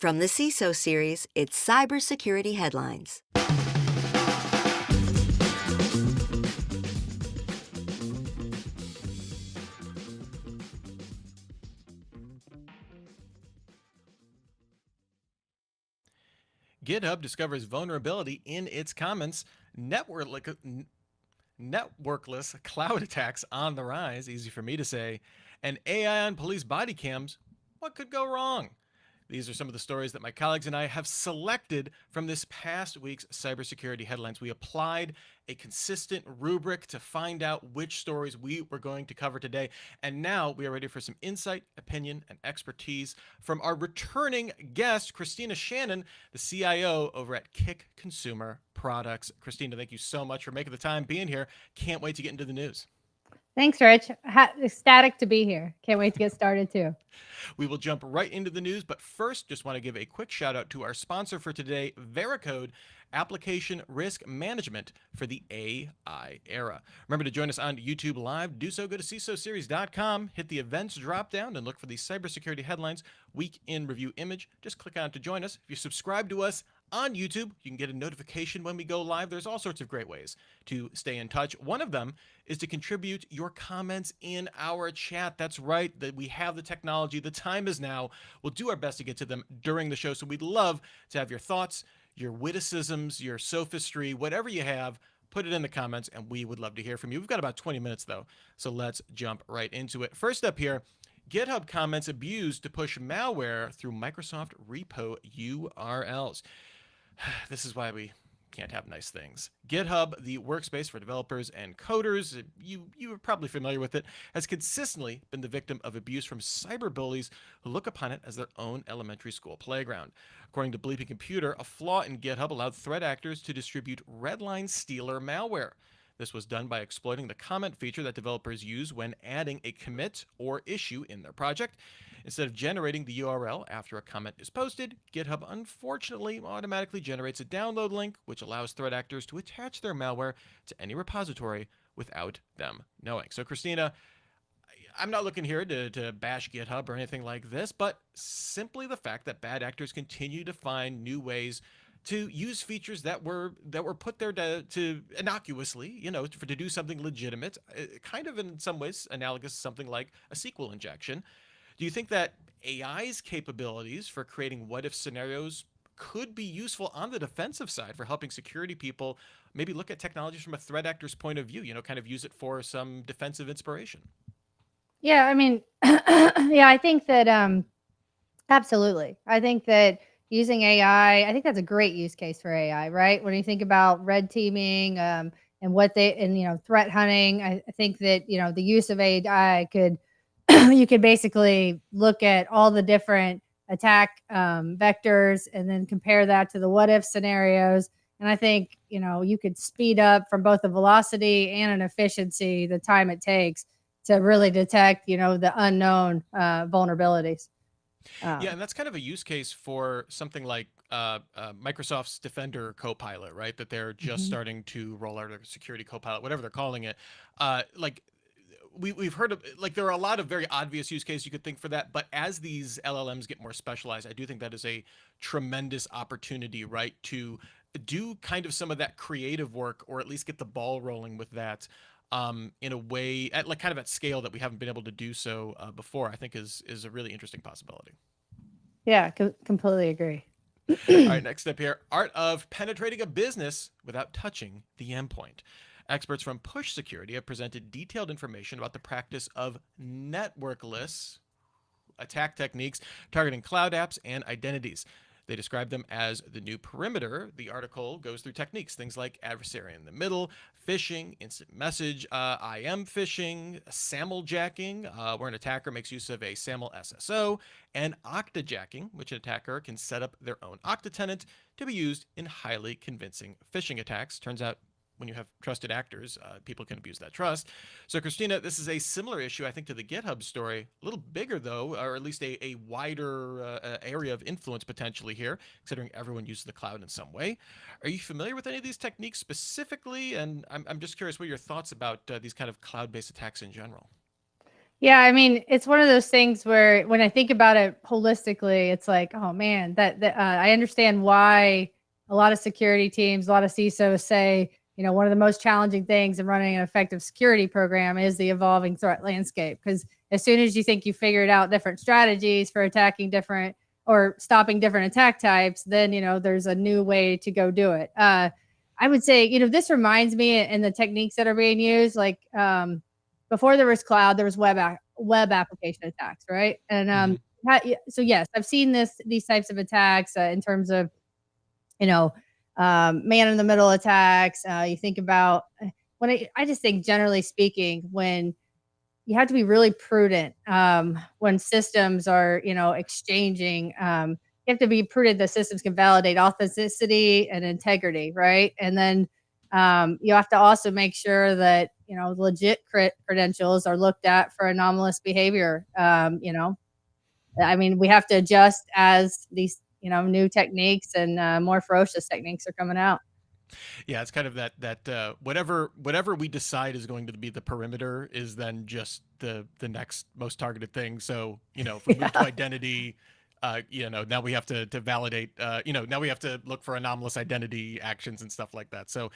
From the CISO Series, it's cybersecurity headlines. GitHub discovers vulnerability in its comments. Networkless cloud attacks on the rise, easy for me to say. And AI on police body cams. What could go wrong? These are some of the stories that my colleagues and I have selected from this past week's cybersecurity headlines. We applied a consistent rubric to find out which stories we were going to cover today. And now we are ready for some insight, opinion, and expertise from our returning guest, Christina Shannon, the CIO over at KIK Consumer Products. Christina, thank you so much for making the time being here. Can't wait to get into the news. Thanks, Rich. Ecstatic to be here. Can't wait to get started too. We will jump right into the news, but first, just want to give a quick shout out to our sponsor for today, Veracode, application risk management for the AI era. Remember to join us on YouTube Live. Do so, go to CISOSeries.com, hit the events drop down, and look for the cybersecurity headlines week in review image. Just click on it to join us. If you subscribe to us on YouTube, you can get a notification when we go live. There's all sorts of great ways to stay in touch. One of them is to contribute your comments in our chat. That's right, that we have the technology. The time is now. We'll do our best to get to them during the show. So we'd love to have your thoughts, your witticisms, your sophistry, whatever you have, put it in the comments, and we would love to hear from you. We've got about 20 minutes, though, so let's jump right into it. First up here, GitHub comments abused to push malware through Microsoft repo URLs. This is why we can't have nice things. GitHub, the workspace for developers and coders, you are probably familiar with it, has consistently been the victim of abuse from cyber bullies who look upon it as their own elementary school playground. According to Bleeping Computer, a flaw in GitHub allowed threat actors to distribute Redline Stealer malware. This was done by exploiting the comment feature that developers use when adding a commit or issue in their project. Instead of generating the URL after a comment is posted, GitHub unfortunately automatically generates a download link, which allows threat actors to attach their malware to any repository without them knowing. So, Christina, I'm not looking here to bash GitHub or anything like this, but simply the fact that bad actors continue to find new ways to use features that were put there to innocuously, to do something legitimate, kind of in some ways analogous to something like a SQL injection. Do you think that AI's capabilities for creating what-if scenarios could be useful on the defensive side for helping security people maybe look at technologies from a threat actor's point of view, kind of use it for some defensive inspiration? Yeah, I mean, yeah, I think that absolutely. I think that using AI, I think that's a great use case for AI, right? When you think about red teaming and threat hunting, I think that, the use of AI could you could basically look at all the different attack vectors and then compare that to the what if scenarios. And I think, you could speed up from both a velocity and an efficiency the time it takes to really detect, the unknown vulnerabilities. Yeah, and that's kind of a use case for something like Microsoft's Defender Copilot, right? That they're just starting to roll out, a security copilot, whatever they're calling it. We've heard of, there are a lot of very obvious use cases you could think for that, but as these LLMs get more specialized, I do think that is a tremendous opportunity, right, to do kind of some of that creative work, or at least get the ball rolling with that in a way at kind of at scale that we haven't been able to do so before. I think is a really interesting possibility. Yeah, completely agree. All right, next up here, art of penetrating a business without touching the endpoint. Experts from Push Security have presented detailed information about the practice of networkless attack techniques targeting cloud apps and identities. They describe them as the new perimeter. The article goes through techniques, things like adversary in the middle, phishing, instant message, IM phishing, SAML jacking, where an attacker makes use of a SAML SSO, and octajacking, which an attacker can set up their own Okta tenant to be used in highly convincing phishing attacks. Turns out, when you have trusted actors, people can abuse that trust. So, Christina, this is a similar issue, I think, to the GitHub story. A little bigger, though, or at least a wider area of influence potentially here, considering everyone uses the cloud in some way. Are you familiar with any of these techniques specifically? And I'm just curious what your thoughts about these kind of cloud-based attacks in general. Yeah, I mean, it's one of those things where when I think about it holistically, it's like, oh man, that I understand why a lot of security teams, a lot of CISOs say, one of the most challenging things in running an effective security program is the evolving threat landscape. Because as soon as you think you figured out different strategies for attacking different or stopping different attack types, then there's a new way to go do it. I would say, this reminds me in the techniques that are being used, like before there was cloud, there was web application attacks, right? And Mhm. so yes, I've seen these types of attacks in terms of you know man in the middle attacks. You think about when I just think generally speaking, when you have to be really prudent when systems are exchanging. You have to be prudent that systems can validate authenticity and integrity, right? And then you have to also make sure that legit credentials are looked at for anomalous behavior. I mean, we have to adjust as these new techniques and more ferocious techniques are coming out. Yeah, it's kind of that whatever we decide is going to be the perimeter is then just the next most targeted thing. So if we move to Yeah. identity, now we have to validate. Now we have to look for anomalous identity actions and stuff like that. So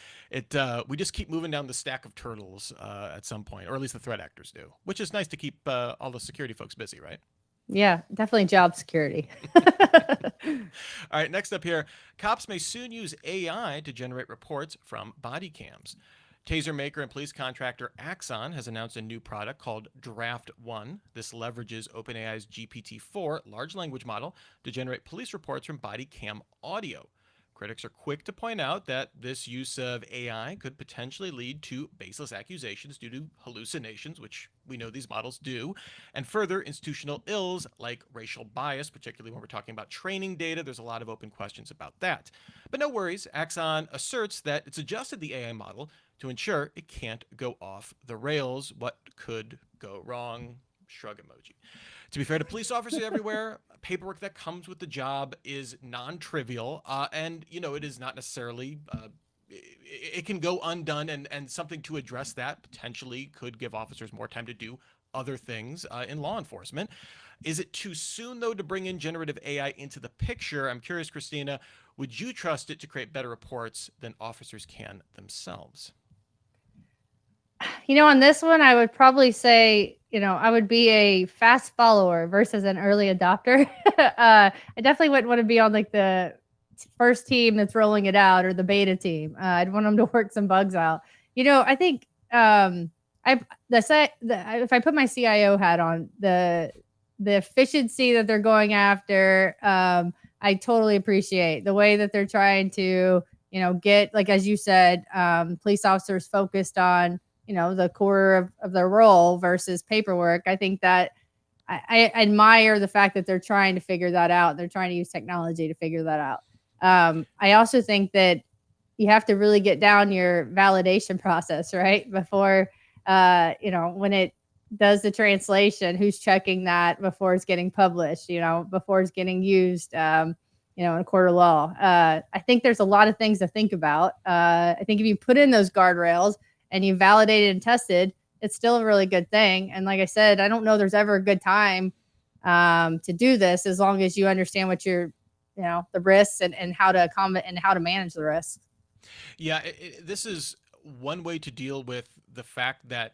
we just keep moving down the stack of turtles at some point, or at least the threat actors do, which is nice to keep all the security folks busy, right? Yeah, definitely job security. All right, next up here, cops may soon use AI to generate reports from body cams. Taser maker and police contractor Axon has announced a new product called Draft One. This leverages OpenAI's GPT-4 large language model to generate police reports from body cam audio. Critics are quick to point out that this use of AI could potentially lead to baseless accusations due to hallucinations, which we know these models do, and further institutional ills like racial bias, particularly when we're talking about training data. There's a lot of open questions about that. But no worries, Axon asserts that it's adjusted the AI model to ensure it can't go off the rails. What could go wrong? Shrug emoji. To be fair to police officers everywhere, paperwork that comes with the job is non-trivial, and it is not necessarily. It can go undone, and something to address that potentially could give officers more time to do other things in law enforcement. Is it too soon though to bring in generative AI into the picture? I'm curious, Christina, would you trust it to create better reports than officers can themselves? On this one, I would probably say, I would be a fast follower versus an early adopter. I definitely wouldn't want to be on like the first team that's rolling it out or the beta team. I'd want them to work some bugs out. I think I if I put my CIO hat on, the efficiency that they're going after, I totally appreciate the way that they're trying to, get, like as you said, police officers focused on the core of their role versus paperwork. I think that I admire the fact that they're trying to figure that out. They're trying to use technology to figure that out. I also think that you have to really get down your validation process, right? Before, when it does the translation, who's checking that before it's getting published, before it's getting used, in a court of law. I think there's a lot of things to think about. I think if you put in those guardrails and you validated and tested, it's still a really good thing. And like I said, I don't know there's ever a good time to do this as long as you understand what your, the risks and how to combat and how to manage the risks. Yeah, this is one way to deal with the fact that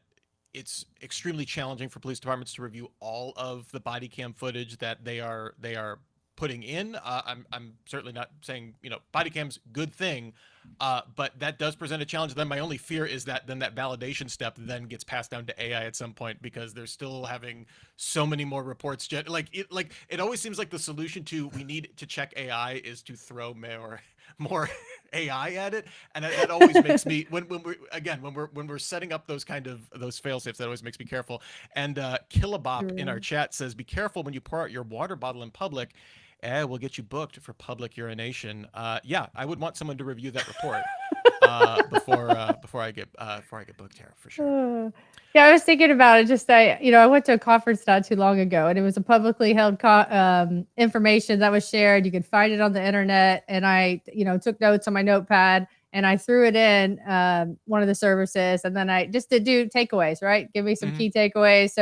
it's extremely challenging for police departments to review all of the body cam footage that they are putting in. I'm certainly not saying body cam's good thing, but that does present a challenge. Then my only fear is that then that validation step then gets passed down to AI at some point because they're still having so many more reports. It always seems like the solution to we need to check AI is to throw more AI at it, and that always makes me when we're setting up those fail safes, that always makes me careful. And Killabop in our chat says, "Be careful when you pour out your water bottle in public. We'll get you booked for public urination." Yeah, I would want someone to review that report before I get booked here for sure. Yeah, I was thinking about it. Just I went to a conference not too long ago, and it was a publicly held information that was shared. You could find it on the internet, and I took notes on my notepad, and I threw it in one of the services, and then I just to do takeaways, right? Give me some key takeaways.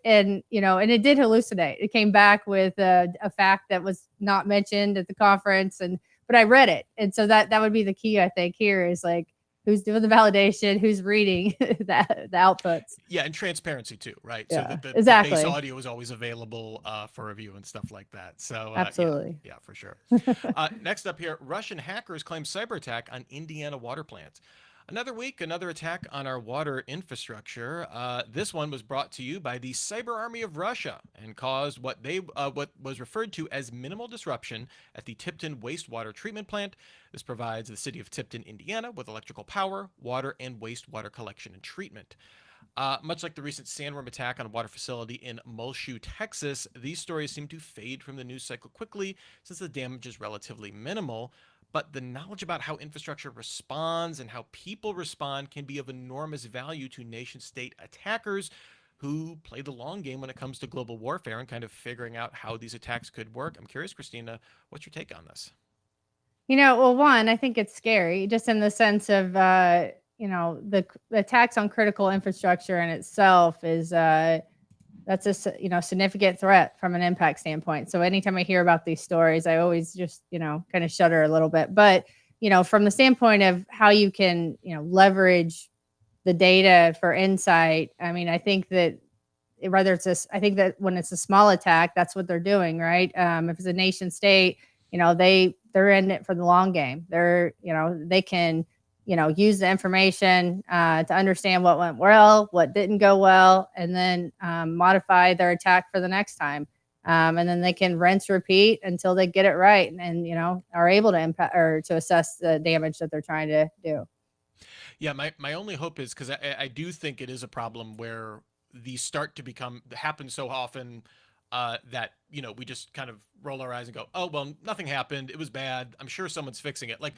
And it did hallucinate. It came back with a fact that was not mentioned at the conference, but I read it, and so that would be the key, I think, here is like who's doing the validation, who's reading the outputs. Yeah, and transparency too, right? Yeah, So that the exactly. base audio is always available for review and stuff like that. So absolutely, yeah, for sure. Next up here, Russian hackers claim cyber attack on Indiana water plant. Another week, another attack on our water infrastructure. This one was brought to you by the Cyber Army of Russia and caused what was referred to as minimal disruption at the Tipton wastewater treatment plant. This provides the city of Tipton, Indiana, with electrical power, water, and wastewater collection and treatment. Much like the recent sandworm attack on a water facility in Muleshoe, Texas, these stories seem to fade from the news cycle quickly since the damage is relatively minimal. But the knowledge about how infrastructure responds and how people respond can be of enormous value to nation state attackers who play the long game when it comes to global warfare and kind of figuring out how these attacks could work. I'm curious, Christina, what's your take on this? Well, one, I think it's scary just in the sense of, the attacks on critical infrastructure in itself is, that's a significant threat from an impact standpoint. So anytime I hear about these stories, I always just kind of shudder a little bit. But from the standpoint of how you can leverage the data for insight, I mean, I think that I think that when it's a small attack, that's what they're doing, right? If it's a nation state, they're in it for the long game. They can use the information to understand what went well, what didn't go well, and then modify their attack for the next time. And then they can rinse, repeat until they get it right, and are able to impact or to assess the damage that they're trying to do. Yeah, my only hope is because I do think it is a problem where these start to happen so often that we just kind of roll our eyes and go, oh well, nothing happened. It was bad. I'm sure someone's fixing it. Like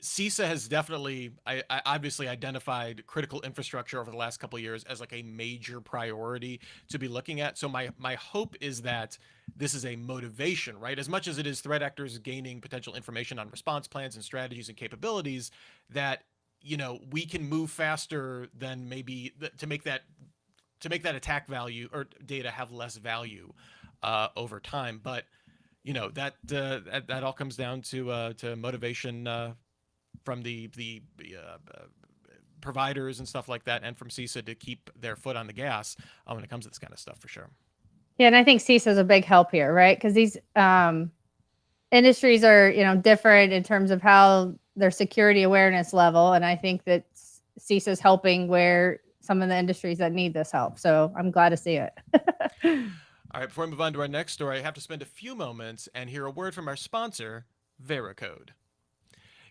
CISA has definitely, I obviously identified critical infrastructure over the last couple of years as like a major priority to be looking at. So my hope is that this is a motivation, right? As much as it is threat actors gaining potential information on response plans and strategies and capabilities, that we can move faster than maybe to make that attack value or data have less value over time. But that all comes down to motivation from the providers and stuff like that, and from CISA to keep their foot on the gas when it comes to this kind of stuff, for sure. Yeah, and I think CISA is a big help here, right? Because these industries are different in terms of how their security awareness level, and I think that CISA is helping where some of the industries that need this help. So I'm glad to see it. All right, before we move on to our next story, I have to spend a few moments and hear a word from our sponsor, Veracode.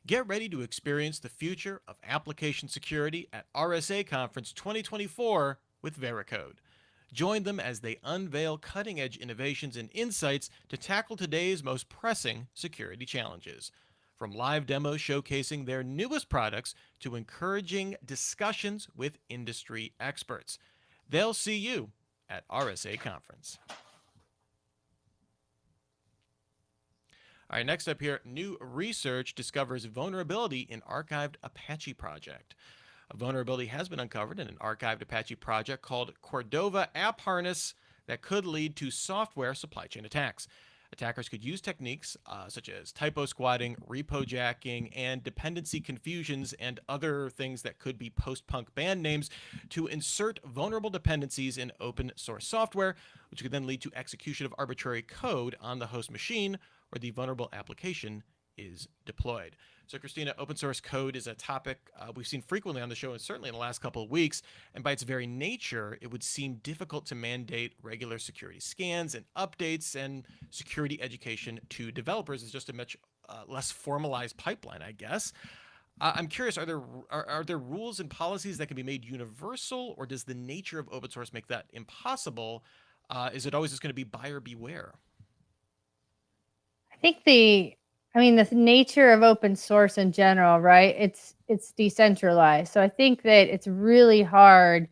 Get ready to experience the future of application security at RSA Conference 2024 with Veracode. Join them as they unveil cutting-edge innovations and insights to tackle today's most pressing security challenges. From live demos showcasing their newest products to encouraging discussions with industry experts. They'll see you at RSA Conference. All right, next up here, new research discovers vulnerability in archived Apache project. A vulnerability has been uncovered in an archived Apache project called Cordova App Harness that could lead to software supply chain attacks. Attackers could use techniques such as typo squatting, repo jacking, and dependency confusions and other things that could be post-punk band names to insert vulnerable dependencies in open source software, which could then lead to execution of arbitrary code on the host machine where the vulnerable application is deployed. So, Christina, open source code is a topic we've seen frequently on the show, and certainly in the last couple of weeks. And by its very nature, it would seem difficult to mandate regular security scans and updates and security education to developers. It's just a much less formalized pipeline, I guess. I'm curious, are there rules and policies that can be made universal, or does the nature of open source make that impossible? Is it always just going to be buyer beware? I think the nature of open source in general, right? It's decentralized. So I think that it's really hard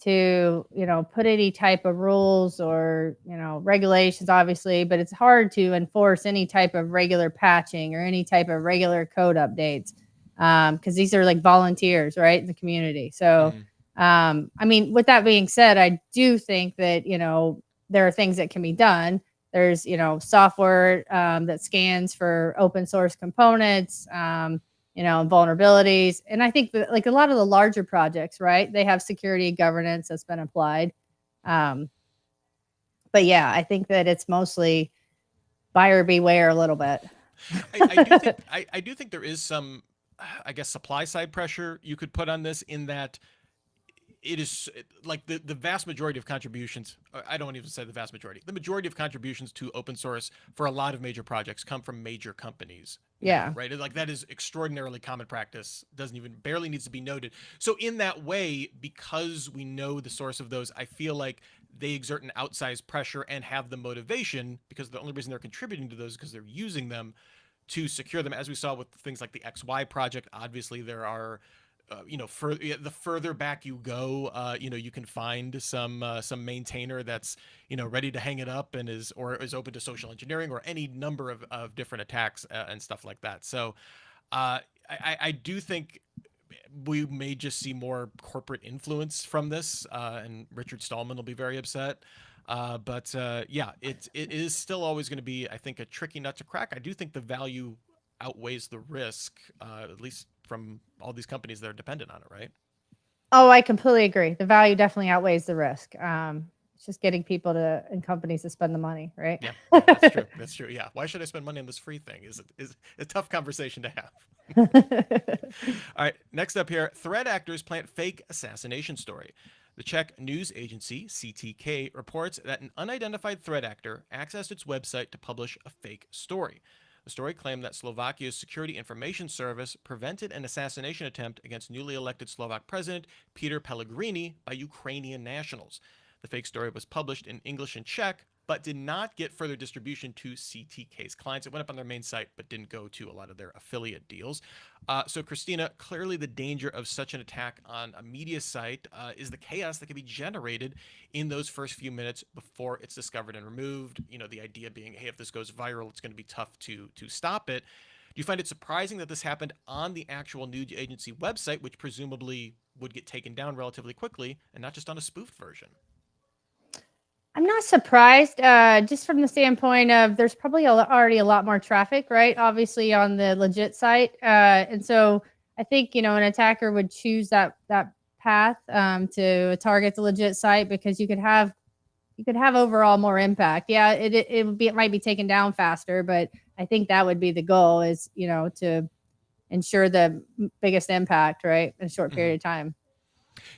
to, put any type of rules or, regulations, obviously, but it's hard to enforce any type of regular patching or any type of regular code updates. because these are like volunteers, right, in the community. So, I mean, with that being said, I do think that, there are things that can be done. There's, software that scans for open source components, vulnerabilities. And I think that like a lot of the larger projects, right, they have security governance that's been applied. But yeah, I think that it's mostly buyer beware a little bit. I do think there is some, I guess, supply side pressure you could put on this, in that it is like the vast majority of contributions. I don't even say the vast majority. The majority of contributions to open source for a lot of major projects come from major companies. Yeah. Now, right? Like that is extraordinarily common practice. Doesn't even barely needs to be noted. So in that way, because we know the source of those, I feel like they exert an outsized pressure and have the motivation, because the only reason they're contributing to those is because they're using them to secure them. As we saw with things like the XY project, obviously there are the further back you go, you can find some maintainer that's ready to hang it up and is open to social engineering or any number of different attacks and stuff like that. So I do think we may just see more corporate influence from this, and Richard Stallman will be very upset. Yeah, it is still always going to be, I think, a tricky nut to crack. I do think the value outweighs the risk, at least from all these companies that are dependent on it, right? Oh, I completely agree. The value definitely outweighs the risk. It's just getting people and companies to spend the money, right? Yeah, that's true. That's true. Yeah. Why should I spend money on this free thing? Is a tough conversation to have. All right. Next up here, threat actors plant fake assassination story. The Czech news agency, CTK, reports that an unidentified threat actor accessed its website to publish a fake story. The story claimed that Slovakia's Security Information Service prevented an assassination attempt against newly elected Slovak President Peter Pellegrini by Ukrainian nationals. The fake story was published in English and Czech, but did not get further distribution to CTK's clients. It went up on their main site, but didn't go to a lot of their affiliate deals. So, Christina, clearly the danger of such an attack on a media site is the chaos that can be generated in those first few minutes before it's discovered and removed. The idea being, hey, if this goes viral, it's going to be tough to stop it. Do you find it surprising that this happened on the actual news agency website, which presumably would get taken down relatively quickly, and not just on a spoofed version? I'm not surprised, just from the standpoint of there's probably already a lot more traffic, right? Obviously on the legit site. And so I think, an attacker would choose that path to target the legit site because you could have overall more impact. Yeah, it might be taken down faster, but I think that would be the goal is, to ensure the biggest impact, right, in a short period of time.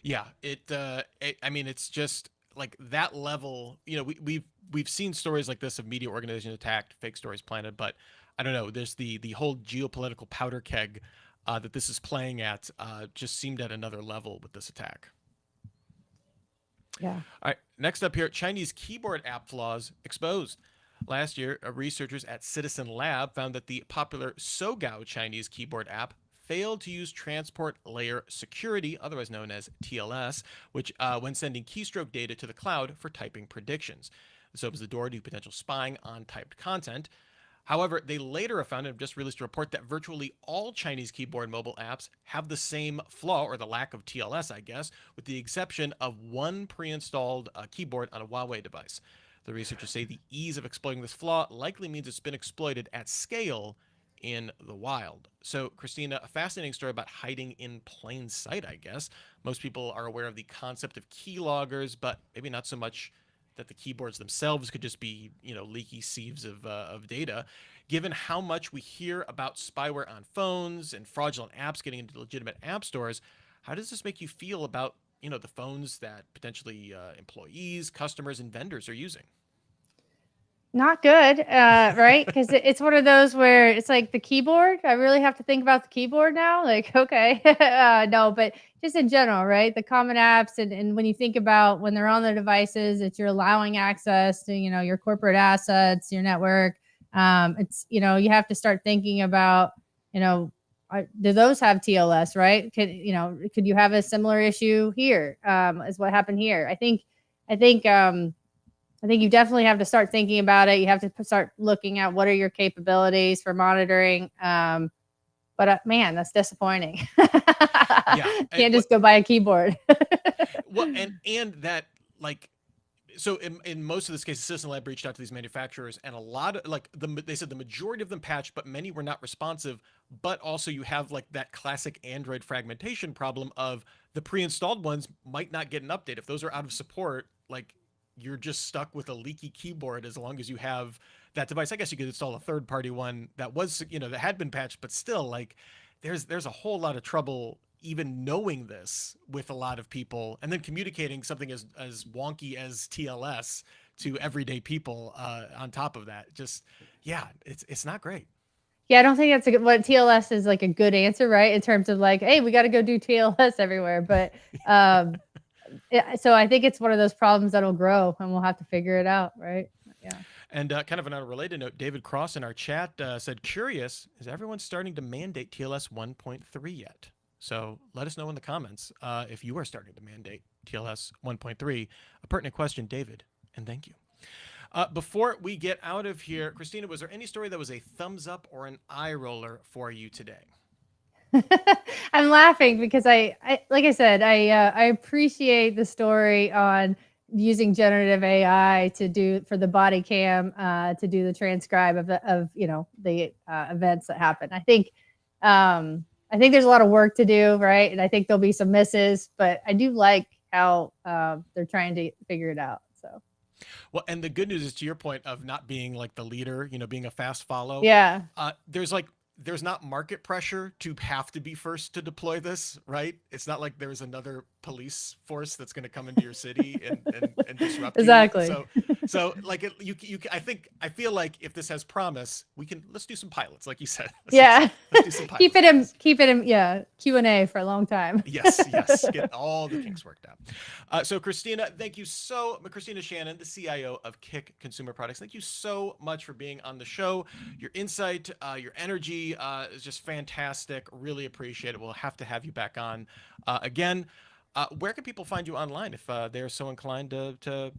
Yeah, I mean, it's just like that level. We've seen stories like this of media organizations attacked, fake stories planted, but I don't know. There's the whole geopolitical powder keg that this is playing at just seemed at another level with this attack. Yeah. All right, next up here, Chinese keyboard app flaws exposed. Last year, researchers at Citizen Lab found that the popular Sogao Chinese keyboard app failed to use transport layer security, otherwise known as TLS, which when sending keystroke data to the cloud for typing predictions. This opens the door to potential spying on typed content. However, they later have found and have just released a report that virtually all Chinese keyboard mobile apps have the same flaw, or the lack of TLS, I guess, with the exception of one pre-installed keyboard on a Huawei device. The researchers say the ease of exploiting this flaw likely means it's been exploited at scale in the wild. So, Christina, a fascinating story about hiding in plain sight, I guess. Most people are aware of the concept of keyloggers, but maybe not so much that the keyboards themselves could just be, leaky sieves of data. Given how much we hear about spyware on phones and fraudulent apps getting into legitimate app stores, how does this make you feel about, the phones that potentially employees, customers, and vendors are using? Not good, right? Because it's one of those where it's like the keyboard. I really have to think about the keyboard now. Like, okay, no, but just in general, right? The common apps, and when you think about when they're on their devices, that you're allowing access to, your corporate assets, your network. It's you have to start thinking about, do those have TLS, right? Could you have a similar issue here? As what happened here? I think you definitely have to start thinking about it. You have to start looking at what are your capabilities for monitoring. But man, that's disappointing. Yeah. Can't just go buy a keyboard. Well, and that, like, so in most of this case, System Lab reached out to these manufacturers, and a lot of, like, they said the majority of them patched, but many were not responsive. But also you have like that classic Android fragmentation problem of the pre-installed ones might not get an update. If those are out of support, like, you're just stuck with a leaky keyboard as long as you have that device. I guess you could install a third-party one that was, that had been patched, but still, like, there's a whole lot of trouble even knowing this with a lot of people, and then communicating something as wonky as TLS to everyday people on top of that. Just, yeah, it's not great. Yeah, I don't think that's a good. What TLS is like a good answer, right? In terms of like, hey, we got to go do TLS everywhere. But so I think it's one of those problems that'll grow, and we'll have to figure it out, right? Yeah. And kind of on a related note, David Cross in our chat said, "Curious, is everyone starting to mandate TLS 1.3 yet?" So let us know in the comments if you are starting to mandate TLS 1.3. A pertinent question, David, and thank you. Before we get out of here, Christina, was there any story that was a thumbs up or an eye roller for you today? I'm laughing because I like I said, I appreciate the story on using generative AI to do for the body cam to do the transcribe of the events that happen. I think there's a lot of work to do, right? And I think there'll be some misses, but I do like how they're trying to figure it out. So. Well, and the good news is, to your point of not being like the leader, being a fast follow. Yeah. There's not market pressure to have to be first to deploy this, right? It's not like there's another police force that's going to come into your city and disrupt exactly. you. So like I feel like if this has promise, let's do some pilots, like you said. Let's do some pilots. keep it in Q&A for a long time. yes, get all the kinks worked out. So Christina, thank you Christina Shannon, the CIO of KIK Consumer Products. Thank you so much for being on the show. Your insight, your energy is just fantastic. Really appreciate it. We'll have to have you back on again. Where can people find you online if they're so inclined to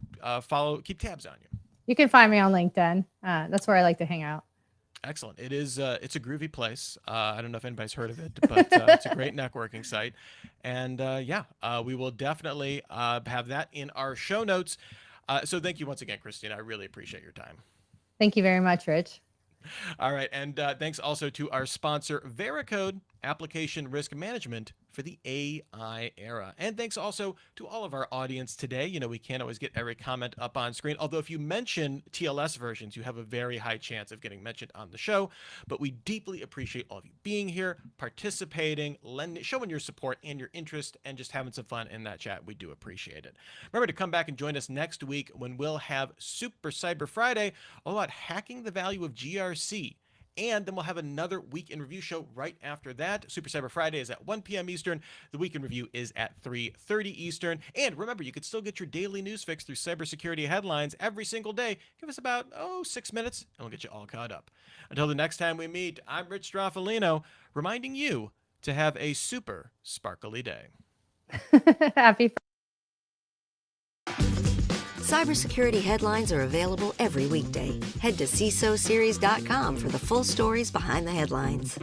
keep tabs on you? You can find me on LinkedIn. That's where I like to hang out. Excellent. It's a groovy place. I don't know if anybody's heard of it, but it's a great networking site. And we will definitely have that in our show notes. So thank you once again, Christina. I really appreciate your time. Thank you very much, Rich. All right. And thanks also to our sponsor, Veracode, application risk management for the AI era. And thanks also to all of our audience today. We can't always get every comment up on screen, although if you mention TLS versions, you have a very high chance of getting mentioned on the show. But we deeply appreciate all of you being here, participating, showing your support and your interest, and just having some fun in that chat. We do appreciate it. Remember to come back and join us next week when we'll have Super Cyber Friday, all about hacking the value of GRC. And then we'll have another Week in Review show right after that. Super Cyber Friday is at 1 p.m. Eastern. The Week in Review is at 3:30 Eastern. And remember, you can still get your daily news fix through cybersecurity headlines every single day. Give us about 6 minutes, and we'll get you all caught up. Until the next time we meet, I'm Rich Stroffolino, reminding you to have a super sparkly day. Happy. Cybersecurity headlines are available every weekday. Head to CISOSeries.com for the full stories behind the headlines.